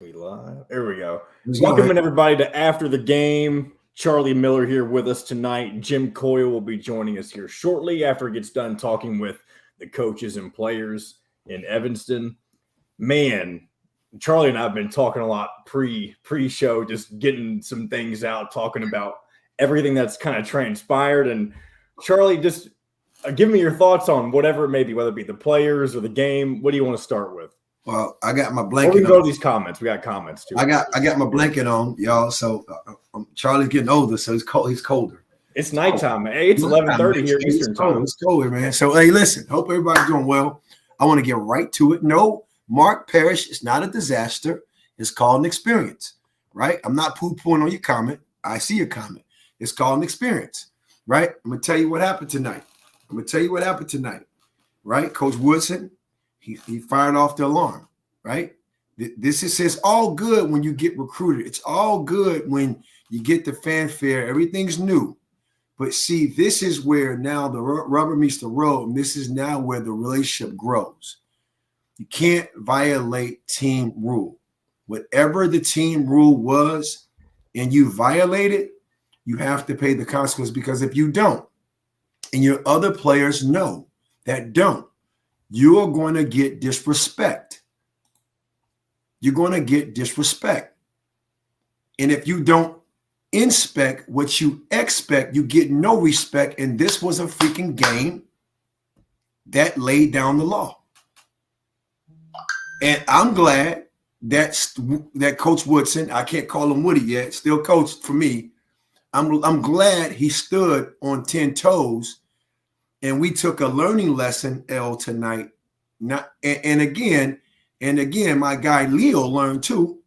We live. There we go. Let's go, man. Welcoming everybody to After the Game. Charlie Miller here with us tonight. Jim Coyle will be joining us here shortly after he gets done talking with the coaches and players in Evanston. Man, Charlie and I have been talking a lot pre-show, just getting some things out, talking about everything that's kind of transpired. And Charlie, just give me your thoughts on whatever it may be, whether it be the players or the game. What do you want to start with? Well, I got my Before blanket we go on. to these comments, we got comments too. I got my blanket on, y'all. So Charlie's getting older, so he's cold. He's colder. It's nighttime, man. Hey, it's 11:30 here Eastern time. It's colder, man. So hey, listen. Hope everybody's doing well. I want to get right to it. No, Mark Parrish is not a disaster. It's called an experience, right? I'm not poo-pooing on your comment. I see your comment. It's called an experience, right? I'm gonna tell you what happened tonight. Right? Coach Woodson, he fired off the alarm, right? This is it's all good when you get recruited. It's all good when you get the fanfare. Everything's new. But see, this is where now the rubber meets the road, and this is now where the relationship grows. You can't violate team rule. Whatever the team rule was, and you violate it, you have to pay the consequence, because if you don't, and your other players know that don't, you are going to get disrespect. You're going to get disrespect. And if you don't inspect what you expect, you get no respect. And this was a freaking game that laid down the law. And I'm glad that Coach Woodson, I can't call him Woody yet, still coach for me. I'm glad he stood on 10 toes, and we took a learning lesson, tonight. And again, my guy Leo learned too.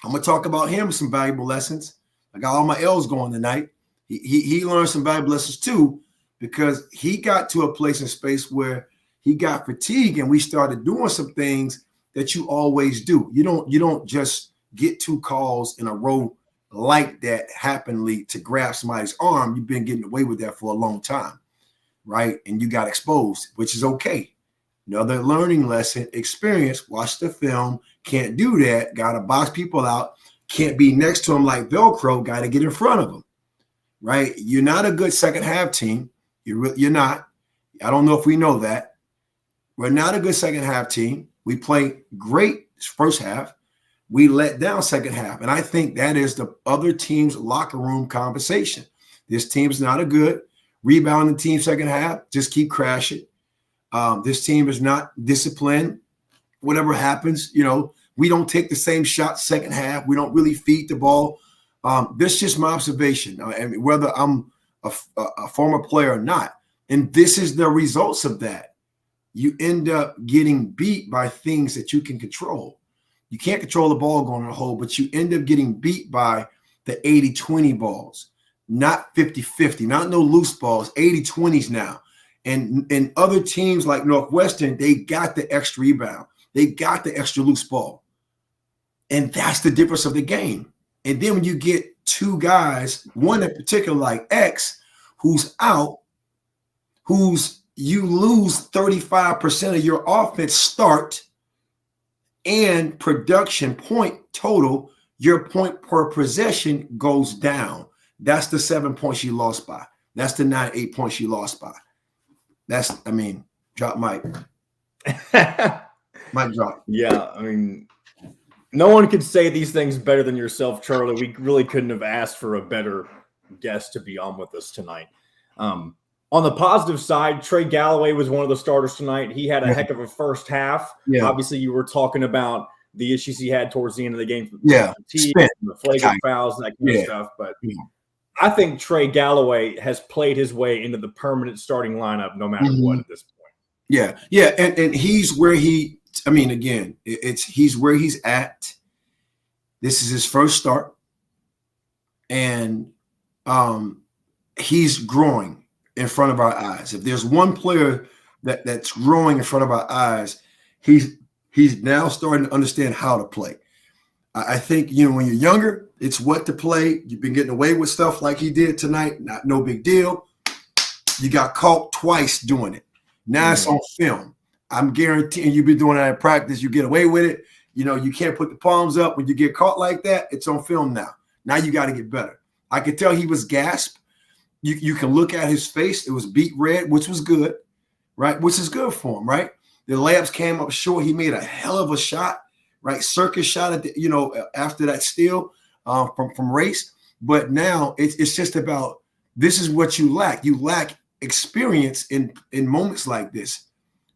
I'm gonna talk about him some valuable lessons. I got all my L's going tonight. He learned some valuable lessons too, because he got to a place and space where he got fatigued, and we started doing some things that you always do. You don't just get 2 calls in a row like that happily to grab somebody's arm. You've been getting away with that for a long time, right? And you got exposed, which is okay. Another learning lesson, experience, watch the film, can't do that, got to box people out, can't be next to them like Velcro, got to get in front of them, right? You're not a good second half team. You're not. I don't know if we know that. We're not a good second half team. We play great first half. We let down second half. And I think that is the other team's locker room conversation. This team's not a good rebounding team second half. Just keep crashing. This team is not disciplined. Whatever happens, we don't take the same shot second half. We don't really feed the ball. This is just my observation. And whether I'm a former player or not, and this is the results of that. You end up getting beat by things that you can control. You can't control the ball going in the hole, but you end up getting beat by the 80-20 balls, not 50-50, not no loose balls, 80-20s now. And other teams like Northwestern, they got the extra rebound. They got the extra loose ball. And that's the difference of the game. And then when you get 2 guys, one in particular like X, who's out, you lose 35% of your offense start and production point total, your point per possession goes down. That's the 7 points you lost by. That's the 8 points you lost by. Drop mic. Mic drop. Yeah, no one could say these things better than yourself, Charlie. We really couldn't have asked for a better guest to be on with us tonight. On the positive side, Trey Galloway was one of the starters tonight. He had a heck of a first half. Yeah. Obviously, you were talking about the issues he had towards the end of the game. Yeah. The flagrant fouls and that kind of stuff. But I think Trey Galloway has played his way into the permanent starting lineup no matter what at this point. Yeah. Yeah. And he's where he's where he's at. This is his first start. And he's growing in front of our eyes. If there's one player that's growing in front of our eyes, he's now starting to understand how to play. I think, when you're younger, it's what to play. You've been getting away with stuff like he did tonight. No big deal. You got caught twice doing it. Now it's on film. I'm guaranteeing you've been doing that in practice. You get away with it. You can't put the palms up when you get caught like that. It's on film now. Now you got to get better. I could tell he was gasped. You can look at his face. It was beet red, which was good, right? Which is good for him, right? The layups came up short. He made a hell of a shot, right? Circus shot at after that steal from Race. But now it's just about, this is what you lack. You lack experience in moments like this,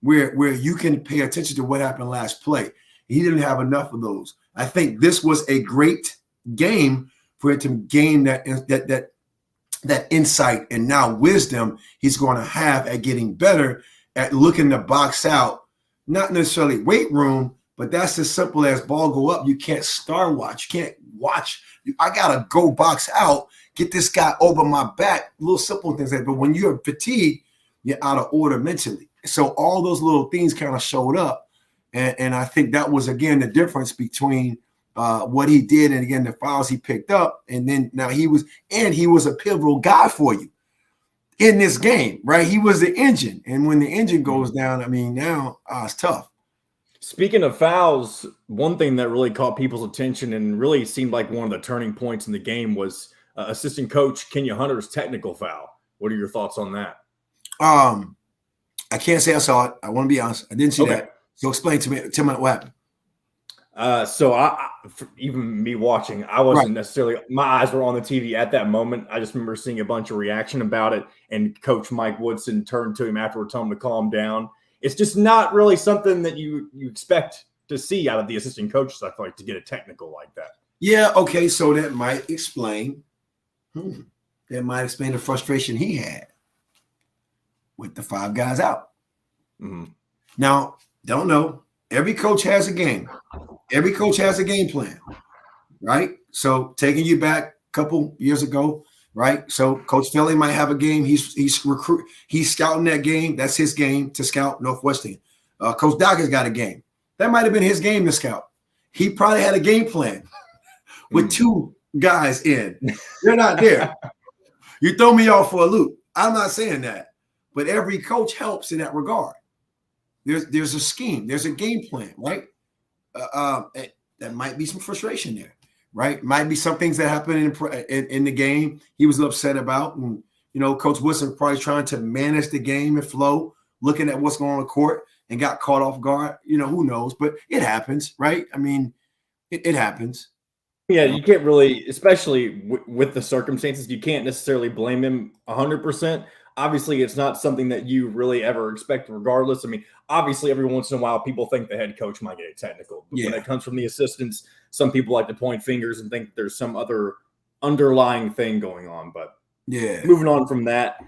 where you can pay attention to what happened last play. He didn't have enough of those. I think this was a great game for him to gain that insight and now wisdom he's going to have at getting better at looking the box out, not necessarily weight room, but that's as simple as ball go up. You can't star watch. You can't watch. I got to go box out, get this guy over my back, little simple things like that. But when you're fatigued, you're out of order mentally. So all those little things kind of showed up. And I think that was, again, the difference between what he did and, again, the fouls he picked up. And then now he was a pivotal guy for you in this game, right? He was the engine. And when the engine goes down, I mean, now it's tough. Speaking of fouls, one thing that really caught people's attention and really seemed like one of the turning points in the game was assistant coach Kenya Hunter's technical foul. What are your thoughts on that? I can't say I saw it. I want to be honest. I didn't see that. So explain to me. Tell me what happened. So I even me watching, I wasn't necessarily, my eyes were on the TV at that moment. I just remember seeing a bunch of reaction about it, and Coach Mike Woodson turned to him afterward, told him to calm down. It's just not really something that you expect to see out of the assistant coaches, I feel like, to get a technical like that. Yeah, okay, so that might explain the frustration he had with the 5 guys out. Mm-hmm. Now, don't know. Every coach has a game. Every coach has a game plan, right? So taking you back a couple years ago, right? So Coach Philly might have a game. He's scouting that game. That's his game to scout Northwestern. Coach Doc has got a game. That might have been his game to scout. He probably had a game plan with 2 guys in. They're not there. You throw me off for a loop. I'm not saying that, but every coach helps in that regard. There's a scheme. There's a game plan, right? That might be some frustration there, right? Might be some things that happen in the game he was upset about. And, Coach Wilson probably trying to manage the game and flow, looking at what's going on the court and got caught off guard. Who knows? But it happens, right? I mean, it happens. Yeah, you can't really, especially with the circumstances, you can't necessarily blame him 100%. Obviously, it's not something that you really ever expect regardless. I mean, obviously, every once in a while, people think the head coach might get a technical. But when it comes from the assistants, some people like to point fingers and think there's some other underlying thing going on. But moving on from that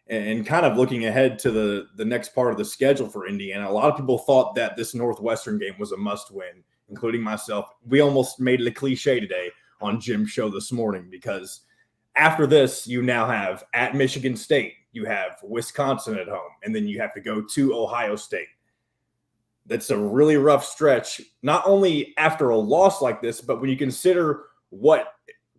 and kind of looking ahead to the next part of the schedule for Indiana, a lot of people thought that this Northwestern game was a must-win, including myself. We almost made it a cliche today on Jim's show this morning because after this, you now have at Michigan State, you have Wisconsin at home, and then you have to go to Ohio State. That's a really rough stretch, not only after a loss like this, but when you consider what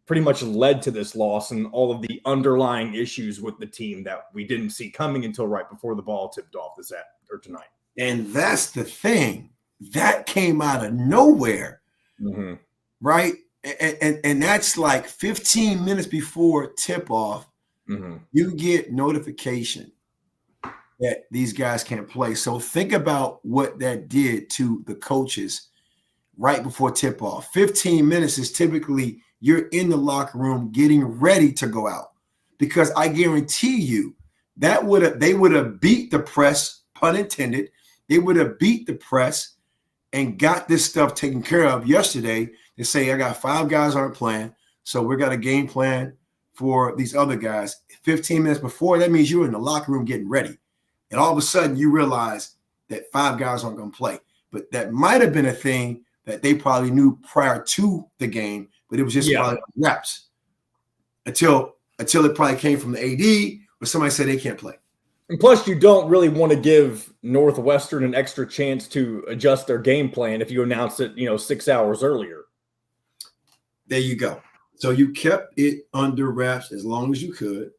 pretty much led to this loss and all of the underlying issues with the team that we didn't see coming until right before the ball tipped off tonight. And that's the thing. That came out of nowhere, right? And that's like 15 minutes before tip-off, you get notification that these guys can't play. So think about what that did to the coaches right before tip-off. 15 minutes is typically you're in the locker room getting ready to go out, because I guarantee you they would have beat the press, pun intended. They would have beat the press and got this stuff taken care of yesterday. They say, I got 5 guys aren't playing, so we got a game plan for these other guys. 15 minutes before, that means you're in the locker room getting ready. And all of a sudden, you realize that 5 guys aren't going to play. But that might have been a thing that they probably knew prior to the game, but it was just probably reps until it probably came from the AD or somebody said they can't play. And plus, you don't really want to give Northwestern an extra chance to adjust their game plan if you announce it, 6 hours earlier. There you go. So you kept it under wraps as long as you could.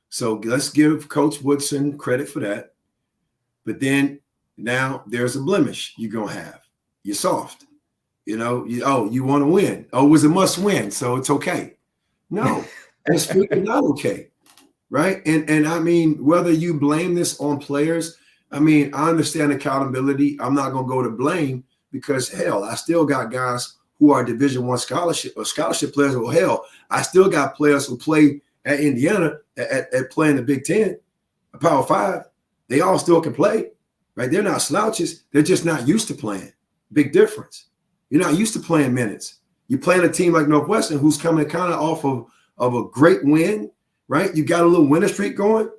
So let's give Coach Woodson credit for that. But then now there's a blemish you're going to have. You're soft. You know, you want to win. Oh, it was a must win, so it's okay. No, it's freaking not okay. Right. And I mean, whether you blame this on players, I mean, I understand accountability. I'm not going to go to blame because hell, I still got guys who are Division I scholarship players. Well, hell, I still got players who play at Indiana at playing the Big Ten, a Power Five. They all still can play, right? They're not slouches. They're just not used to playing. Big difference. You're not used to playing minutes. You're playing a team like Northwestern who's coming kind of off of a great win, right? You got a little winning streak going.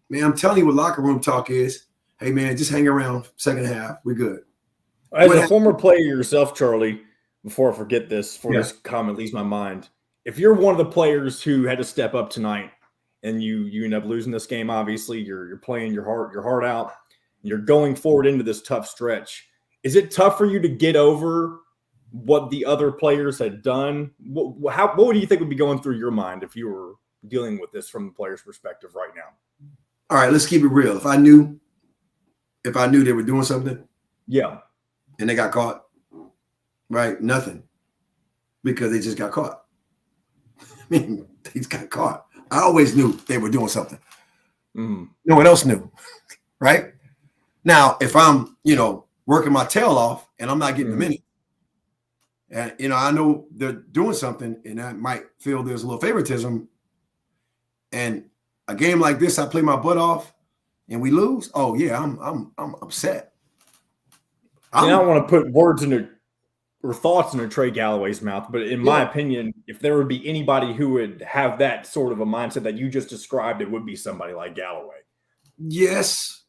Man, I'm telling you what locker room talk is. Hey, man, just hang around second half. We're good. As a former player yourself, Charlie, before I forget this, before this comment leaves my mind, if you're one of the players who had to step up tonight and you end up losing this game, obviously you're playing your heart out, and you're going forward into this tough stretch. Is it tough for you to get over what the other players had done? What do you think would be going through your mind if you were dealing with this from the player's perspective right now? All right, let's keep it real. If I knew they were doing something, and they got caught, right? Nothing, because they just got caught. I mean, they just got caught. I always knew they were doing something. No one else knew, right? Now, if I'm, working my tail off and I'm not getting a minute, and I know they're doing something, and I might feel there's a little favoritism. And a game like this, I play my butt off, and we lose. Oh yeah, I'm upset. I don't want to put words or thoughts into Trey Galloway's mouth, but in my opinion, if there would be anybody who would have that sort of a mindset that you just described, it would be somebody like Galloway. Yes.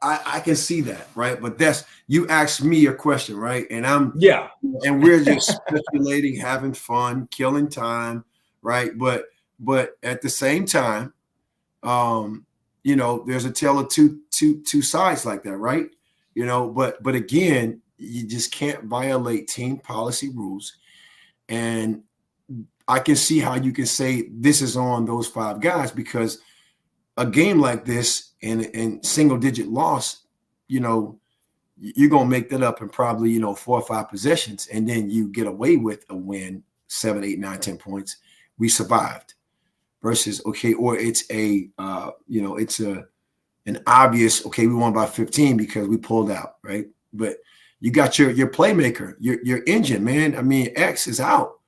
I can see that, right? But you asked me a question, right? And and we're just speculating, having fun, killing time, right? But at the same time, there's a tale of two sides like that, right? But again, you just can't violate team policy rules. And I can see how you can say this is on those five guys, because a game like this and single digit loss, you're going to make that up in probably, 4 or 5 possessions. And then you get away with a win, 7, 8, 9, 10 points. We survived versus, okay. Or it's it's an obvious, okay, we won by 15 because we pulled out, right? But you got your playmaker, your engine, man. I mean, X is out.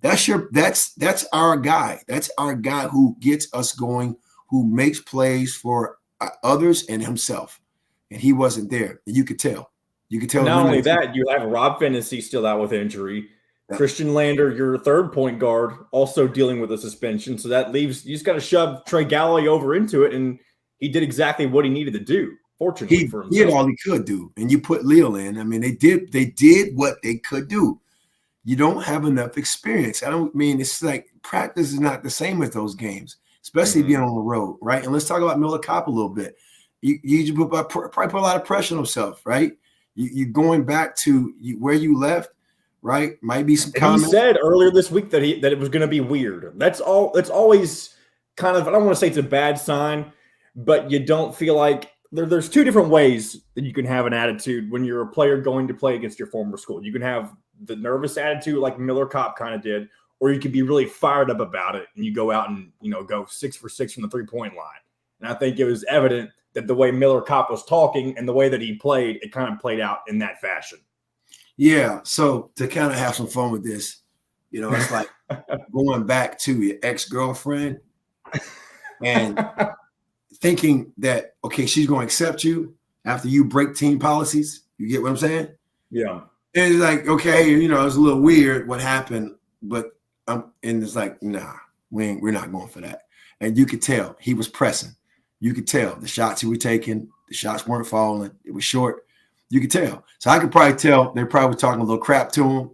That's our guy. That's our guy who gets us going, who makes plays for others and himself. And he wasn't there. And you could tell. Not only that, you have Rob Fennessy still out with injury. Yeah. Christian Lander, your third point guard, also dealing with a suspension. So that leaves, you just got to shove Trey Galloway over into it. And he did exactly what he needed to do. Fortunately for himself. He did all he could do. And you put Leo in. I mean, they did what they could do. You don't have enough experience. It's like practice is not the same as those games, especially being on the road, right? And let's talk about Miller Kopp a little bit. You probably put a lot of pressure on himself, right? You going back to where you left, right? Might be some comments. He said earlier this week that it was going to be weird. That's always kind of, I don't want to say it's a bad sign, but you don't feel like there's 2 different ways that you can have an attitude when you're a player going to play against your former school. You can have the nervous attitude like Miller Kopp kind of did, or you can be really fired up about it and you go out and, go 6 for 6 from the 3-point line. And I think it was evident that the way Miller Kopp was talking and the way that he played, it kind of played out in that fashion. Yeah. So to kind of have some fun with this, it's like going back to your ex-girlfriend and thinking that, okay, she's going to accept you after you break team policies. You get what I'm saying? Yeah. And it's like, okay, it's a little weird what happened, but and it's like, nah, we're not going for that. And you could tell he was pressing. You could tell the shots he was taking, the shots weren't falling. It was short. You could tell. So I could probably tell they're probably talking a little crap to him,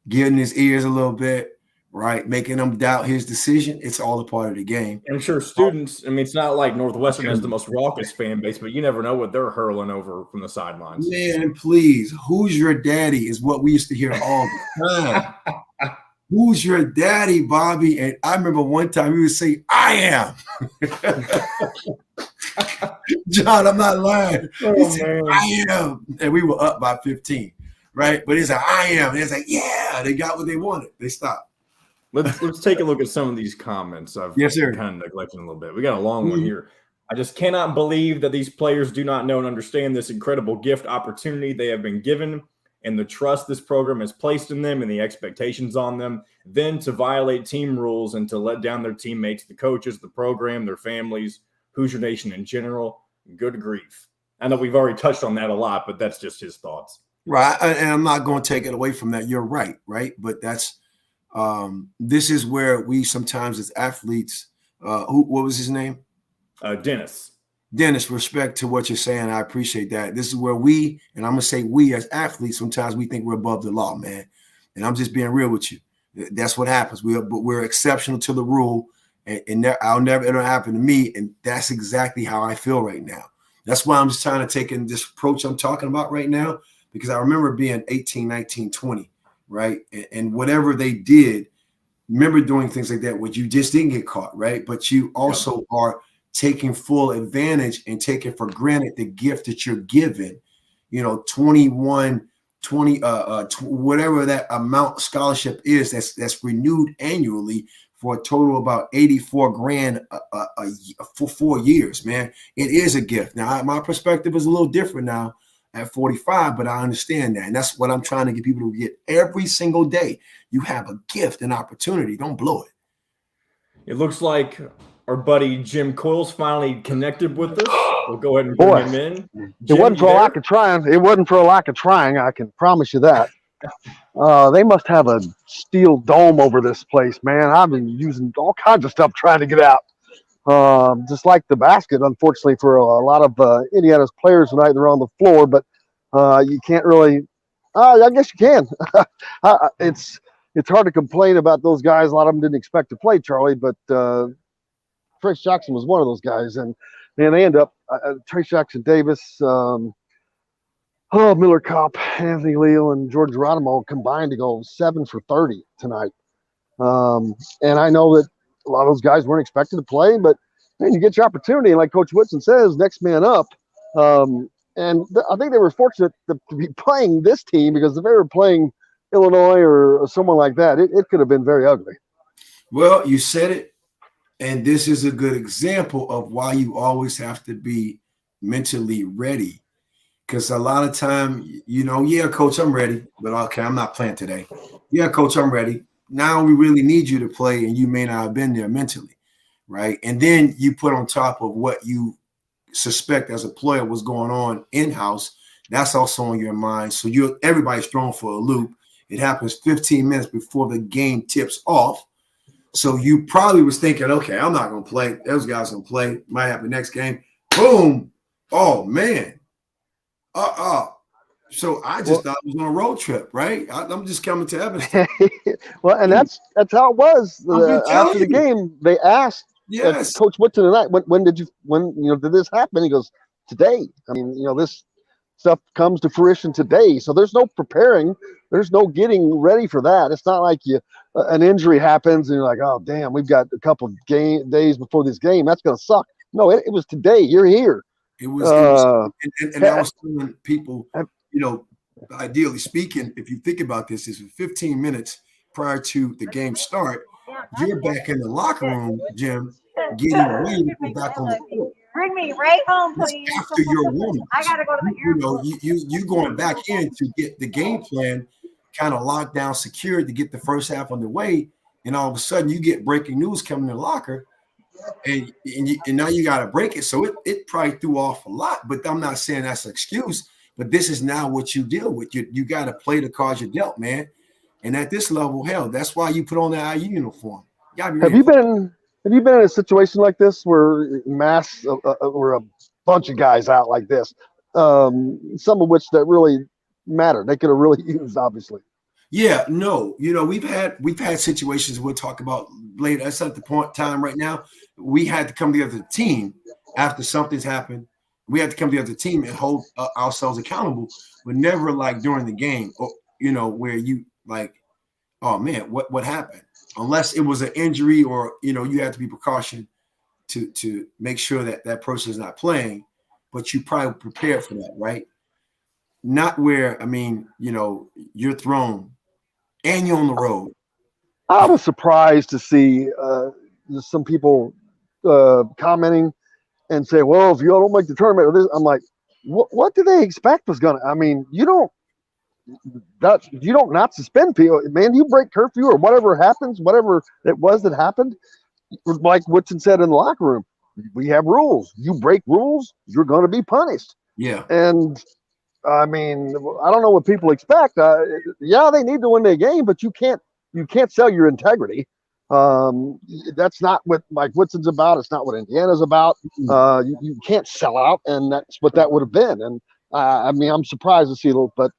getting his ears a little bit, right? Making him doubt his decision. It's all a part of the game. I'm sure students, it's not like Northwestern has the most raucous fan base, but you never know what they're hurling over from the sidelines. Man, please, who's your daddy is what we used to hear all the time. Who's your daddy, Bobby? And I remember one time he would say, I am. John, I'm not lying. He Oh, said, man. I am. And we were up by 15, right? But he's like, I am. And it's like, yeah, they got what they wanted. They stopped. Let's take a look at some of these comments. I've Yes, sir. kind of neglected a little bit. We got a long one here. I just cannot believe that these players do not know and understand this incredible gift opportunity they have been given and the trust this program has placed in them and the expectations on them, then to violate team rules and to let down their teammates, the coaches, the program, their families, Hoosier Nation in general. Good grief. I know we've already touched on that a lot, but that's just his thoughts. Right. And I'm not going to take it away from that. You're right. Right. But that's this is where we sometimes as athletes, what was his name? Dennis, respect to what you're saying. I appreciate that. This is where we, and I'm going to say we as athletes, sometimes we think we're above the law, man. And I'm just being real with you. That's what happens. We're exceptional to the rule, and it'll happen to me. And that's exactly how I feel right now. That's why I'm just trying to take in this approach I'm talking about right now, because I remember being 18, 19, 20, right? And whatever they did, remember doing things like that where you just didn't get caught, right? But you also are taking full advantage and taking for granted the gift that you're given, 21, 20, whatever that amount scholarship is, that's renewed annually for a total of about 84 grand for 4 years, man. It is a gift. Now, my perspective is a little different now at 45, but I understand that. And that's what I'm trying to get people to get every single day. You have a gift, an opportunity. Don't blow it. It looks like our buddy Jim Coyle's finally connected with us. We'll go ahead and bring him in. Jim, it wasn't for a lack of trying. It wasn't for a lack of trying. I can promise you that. They must have a steel dome over this place, man. I've been using all kinds of stuff trying to get out. Just like the basket, unfortunately, for a lot of Indiana's players tonight, they're on the floor, but you can't really. I guess you can. It's hard to complain about those guys. A lot of them didn't expect to play, Charlie, but Trace Jackson was one of those guys, and man, they end up Trace Jackson Davis, Miller Kopp, Anthony Leal, and George Geronimo combined to go 7 for 30 tonight. And I know that a lot of those guys weren't expected to play, but man, you get your opportunity, and like Coach Whitson says, next man up. And I think they were fortunate to be playing this team, because if they were playing Illinois or someone like that, it could have been very ugly. Well, you said it. And this is a good example of why you always have to be mentally ready. Because a lot of time, yeah, coach, I'm ready, but okay, I'm not playing today. Yeah, coach, I'm ready. Now we really need you to play, and you may not have been there mentally, right? And then you put on top of what you suspect as a player was going on in-house. That's also on your mind. So everybody's thrown for a loop. It happens 15 minutes before the game tips off. So you probably was thinking, okay, I'm not going to play. Those guys going to play. Might happen next game. Boom. Oh, man. So I just thought it was on a road trip, right? I'm just coming to Evanston. Well, and that's how it was. After the game, they asked Coach Whitson tonight, when did this happen? He goes, today. I mean, this stuff comes to fruition today. So there's no preparing. There's no getting ready for that. It's not like an injury happens and you're like, oh, damn, we've got a couple of days before this game. That's going to suck. No, it was today. You're here. It was and I was telling people, ideally speaking, if you think about this, is 15 minutes prior to the game start, you're back in the locker room, Jim, getting ready to go back on the court. Bring me right home, please. After your warm-ups. I gotta go to the airport. You going back in to get the game plan kind of locked down, secured to get the first half underway, and all of a sudden you get breaking news coming in the locker, and now you got to break it. So it probably threw off a lot, but I'm not saying that's an excuse. But this is now what you deal with. You got to play the cards you're dealt, man. And at this level, hell, that's why you put on the IU uniform. Have you been in a situation like this where where a bunch of guys out like this, some of which that really matter? They could have really used, obviously. Yeah, no, we've had situations we'll talk about later. That's not the time right now. We had to come together as a team after something's happened. We had to come together as a team and hold ourselves accountable, but never like during the game, where you like, oh man, what happened? Unless it was an injury or you had to be precaution to make sure that person is not playing. but you probably prepared for that, right? Not where, I mean, you're thrown and you're on the road. I was surprised to see some people commenting and say, "Well, if you all don't make the tournament," or this, I'm like, "What do they expect was gonna?" I mean, you don't not suspend people, man. You break curfew or whatever happens, whatever it was that happened. Like Woodson said in the locker room, we have rules. You break rules, you're going to be punished. Yeah. And I mean, I don't know what people expect. Yeah, they need to win their game, but you can't sell your integrity. That's not what Mike Woodson's about. It's not what Indiana's about. You can't sell out, and that's what that would have been. And I mean, I'm surprised to see it, but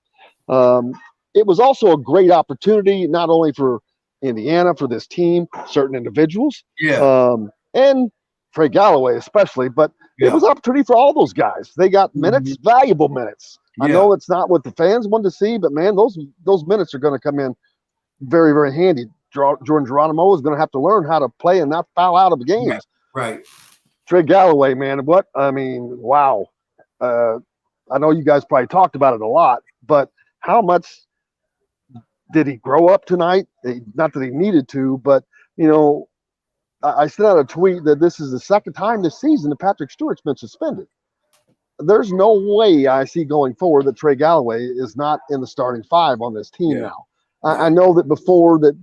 it was also a great opportunity, not only for Indiana, for this team, certain individuals, and Trey Galloway especially, but it was an opportunity for all those guys. They got minutes, valuable minutes. I know it's not what the fans want to see, but man, those minutes are going to come in very, very handy. Jordan Geronimo is going to have to learn how to play and not foul out of the games. Right. Trey Galloway, man, wow. I know you guys probably talked about it a lot, but how much did he grow up tonight? Not that he needed to, but I sent out a tweet that this is the second time this season that Patrick Stewart's been suspended. There's no way I see going forward that Trey Galloway is not in the starting five on this team now. I know that before that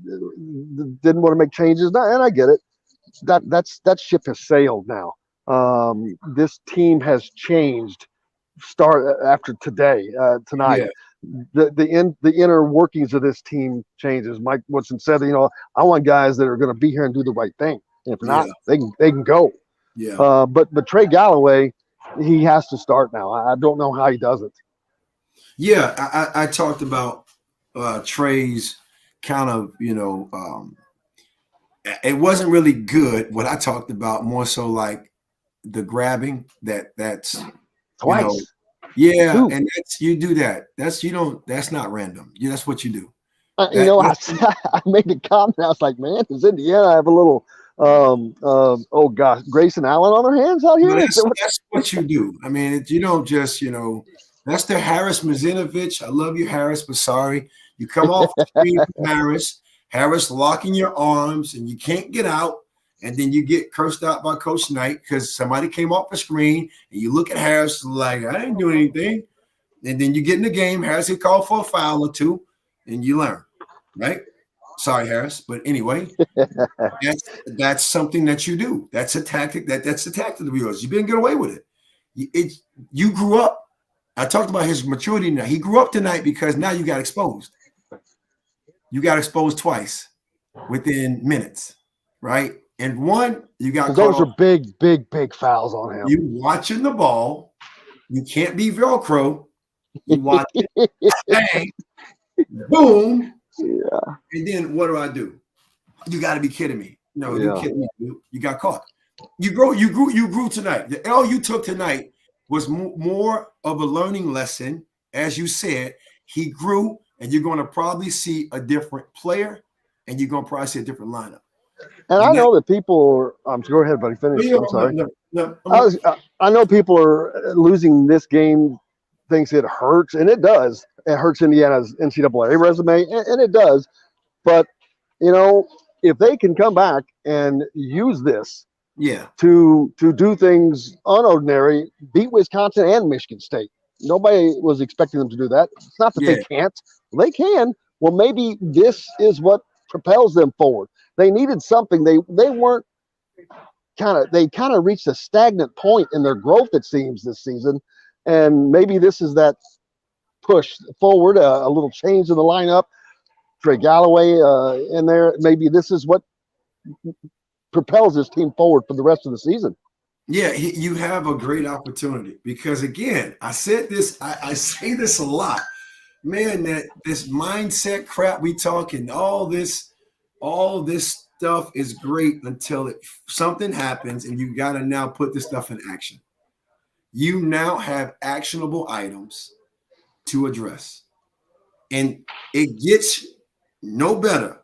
didn't want to make changes, and I get it. That ship has sailed now. This team has changed. Start after tonight. The inner workings of this team changes. Mike Woodson said, I want guys that are going to be here and do the right thing. And if not, they can go. Yeah. But Trey Galloway, he has to start now. I don't know how he does it. Yeah, I talked about Trey's kind of, it wasn't really good. What I talked about more so like the grabbing that's twice. And you do that. That's not random. That's what you do. I made the comment. I was like, man, does Indiana have a little Grayson Allen on their hands out here? That's what you do. I mean, you don't just, that's the Harris Mazinovich. I love you, Harris, but sorry. You come off the screen from Harris locking your arms, and you can't get out. And then you get cursed out by Coach Knight because somebody came off the screen, and you look at Harris like, I didn't do anything. And then you get in the game. Harris get called for a foul or two, and you learn, right? Sorry, Harris. But anyway, that's something that you do. That's a tactic. That's the tactic of yours. You didn't get away with it. You grew up. I talked about his maturity now. He grew up tonight because now you got exposed. You got exposed twice within minutes, right? And one, you got those are big fouls on him. You watching the ball. You can't be Velcro. You watch it. Bang. Boom. Yeah. And then what do? You got to be kidding me. No, you're kidding me, dude. You got caught. You grew tonight. The L you took tonight was more of a learning lesson. As you said, he grew, and you're going to probably see a different player, and you're going to probably see a different lineup. And I know that people are. Go ahead, buddy. Finish. I'm sorry. No. I know people are losing this game. Thinks it hurts, and it does. It hurts Indiana's NCAA resume, and it does. But if they can come back and use this, to do things unordinary, beat Wisconsin and Michigan State. Nobody was expecting them to do that. It's not that they can't. They can. Well, maybe this is what propels them forward. They needed something. They weren't they kind of reached a stagnant point in their growth, it seems, this season. And maybe this is that push forward, a little change in the lineup. Trey Galloway in there. Maybe this is what propels this team forward for the rest of the season. Yeah, you have a great opportunity because, again, I said this, I say this a lot. Man, that this mindset crap we talking, all this stuff is great until something happens and you got to now put this stuff in action. You now have actionable items to address. And it gets no better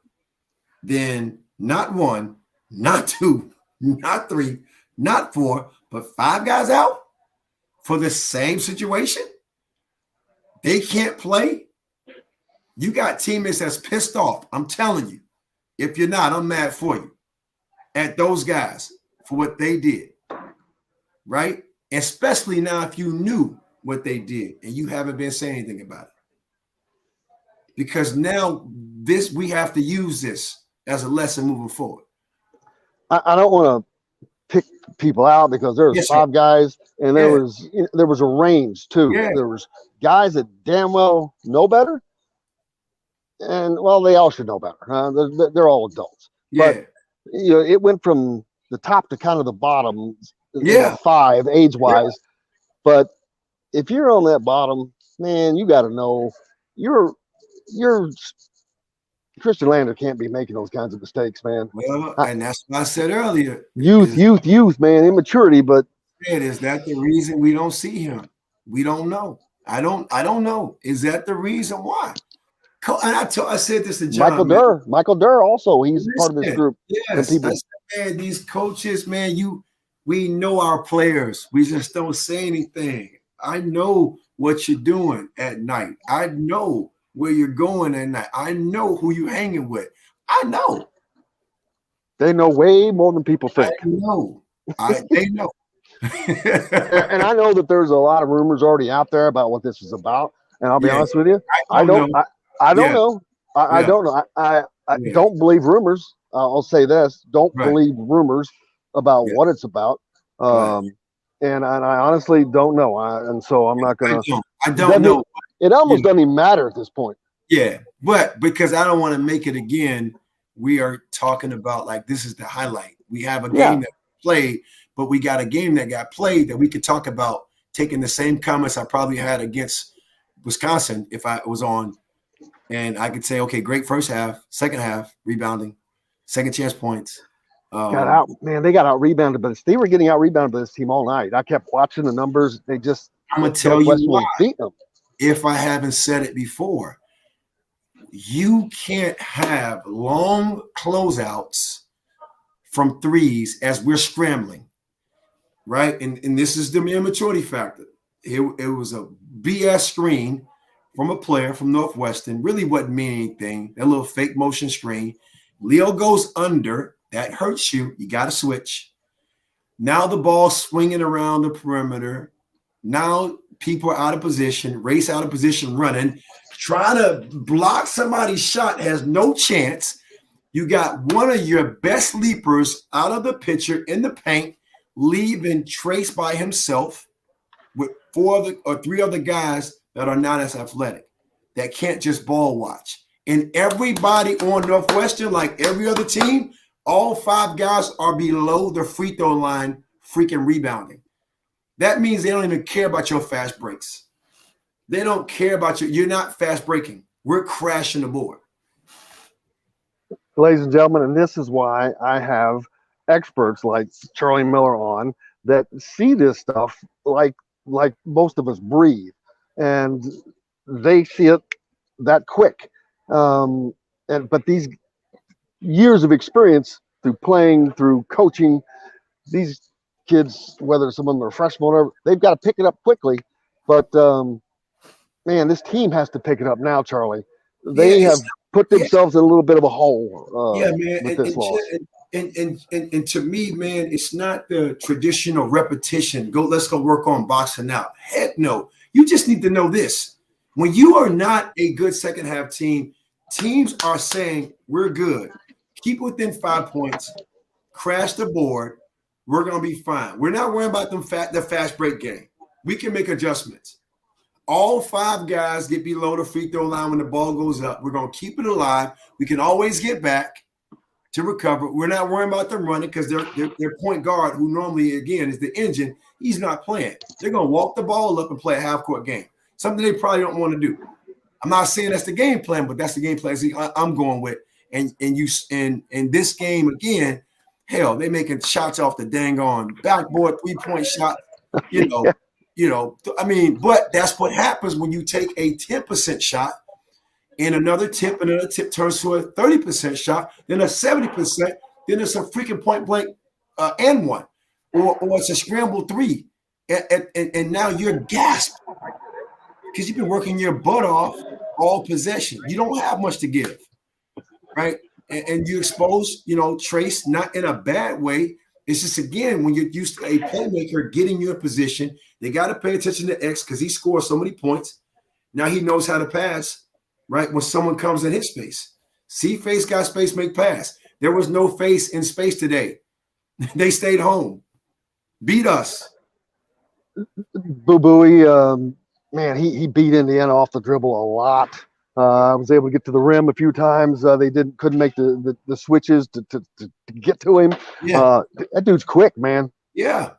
than not one, not two, not three, not four, but 5 guys out. for the same situation? They can't play. You got teammates that's pissed off. I'm telling you. If you're not, I'm mad for you. At those guys for what they did. Right? Especially now if you knew what they did and you haven't been saying anything about it. Because now we have to use this as a lesson moving forward. I don't want to pick people out because there was 5 guys and there was a range too. Yeah. There was guys that damn well know better. And well, they all should know better. They're all adults. Yeah. But it went from the top to kind of the bottom. Yeah. 5 age-wise. Yeah. But if you're on that bottom, man, you got to know you're Christian Lander can't be making those kinds of mistakes, man. Well, and that's what I said earlier. Youth, man, immaturity. But is that the reason we don't see him? We don't know. I don't know. Is that the reason why? And I said this to John. Michael Durr also. He's part of this group. Yes. Man, these coaches, man, we know our players. We just don't say anything. I know what you're doing at night. I know where you're going at night. I know who you're hanging with. I know. They know way more than people think. I know. They know. And I know that there's a lot of rumors already out there about what this is about. And I'll be honest with you, I don't know. I don't believe rumors. I'll say this: don't believe rumors about what it's about. And I honestly don't know. And so I'm not gonna. I don't know. It almost doesn't even matter at this point. Yeah, but because I don't want to make it again, we are talking about like this is the highlight. We have a game that played, but we got a game that got played that we could talk about. Taking the same comments I probably had against Wisconsin if I was on. And I could say, okay, great first half, second half, rebounding, second chance points. They got out rebounded, but they were getting out rebounded by this team all night. I kept watching the numbers. I'm going to tell you why. If I haven't said it before, you can't have long closeouts from threes as we're scrambling, right? And this is the immaturity factor. It was a BS screen from a player from Northwestern, really wasn't mean anything. That little fake motion screen. Leo goes under. That hurts you. You got to switch. Now the ball swinging around the perimeter. Now people are out of position, race out of position, running, trying to block somebody's shot, has no chance. You got one of your best leapers out of the picture in the paint, leaving Trace by himself with 4 or 3 other guys that are not as athletic, that can't just ball watch. And everybody on Northwestern, like every other team, all 5 guys are below the free throw line freaking rebounding. That means they don't even care about your fast breaks. They don't care about you're not fast breaking. We're crashing the board. Ladies and gentlemen, and this is why I have experts like Charlie Miller on that see this stuff like most of us breathe. And they see it that quick. But these years of experience through playing, through coaching, these kids, whether some of them are freshmen or whatever, they've got to pick it up quickly. But man, this team has to pick it up now, Charlie. They have put themselves in a little bit of a hole with this loss. And to me, man, it's not the traditional repetition. Let's go work on boxing out. Heck no. You just need to know this. When you are not a good second half team, teams are saying, we're good. Keep within 5 points. Crash the board. We're going to be fine. We're not worrying about the fast break game. We can make adjustments. All 5 guys get below the free throw line when the ball goes up. We're going to keep it alive. We can always get back to recover. We're not worrying about them running because their point guard, who normally, again, is the engine, he's not playing. They're going to walk the ball up and play a half-court game, something they probably don't want to do. I'm not saying that's the game plan, but that's the game plan I'm going with. And this game, again, hell, they making shots off the dang on backboard, 3-point shot, I mean, but that's what happens when you take a 10% shot and another tip turns to a 30% shot, then a 70%, then it's a freaking point blank and one, or it's a scrambled 3. and now you're gasped because you've been working your butt off all possession. You don't have much to give, right? And you expose, Trace, not in a bad way. It's just, again, when you're used to a playmaker getting you in position, they got to pay attention to X because he scores so many points. Now he knows how to pass, right? When someone comes in his space. See, face got space, make pass. There was no face in space today. They stayed home. Beat us. Boo Booey, man, he beat Indiana off the dribble a lot. Was able to get to the rim a few times. They couldn't make the switches to get to him. Yeah. That dude's quick, man. Yeah.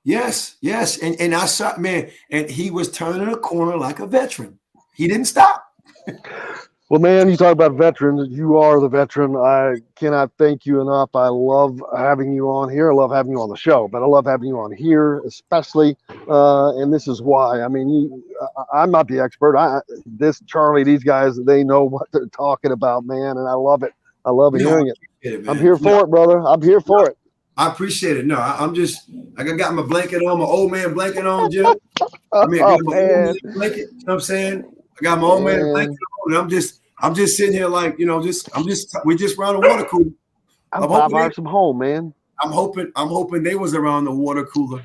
Yes. And I saw, man, and he was turning a corner like a veteran. He didn't stop. Well, man, you talk about veterans. You are the veteran. I cannot thank you enough. I love having you on here. I love having you on the show, but I love having you on here, especially. And this is why. I mean, I'm not the expert. Charlie, these guys, they know what they're talking about, man, and I love it. I love hearing it. I'm here for it, brother. I'm here for it. I appreciate it. No, I'm just, I got my blanket on, my old man blanket on, Jim. I got my old man blanket. You know what I'm saying? I got my old man blanket on, and I'm just sitting here like, we just around the water cooler. I'm hoping some home, man. I'm hoping they was around the water cooler.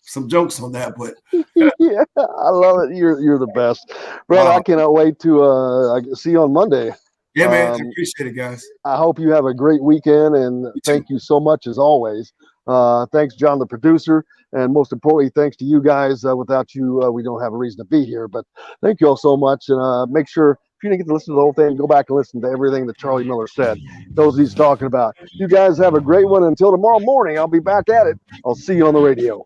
Some jokes on that, but yeah, I love it. You're the best, brother. I cannot wait to see you on Monday. Yeah, man. I appreciate it, guys. I hope you have a great weekend, and thank you so much as always. Thanks, John, the producer, and most importantly, thanks to you guys. Without you, we don't have a reason to be here. But thank you all so much, and make sure if you didn't get to listen to the whole thing, go back and listen to everything that Charlie Miller said. Those he's talking about. You guys have a great one. Until tomorrow morning, I'll be back at it. I'll see you on the radio.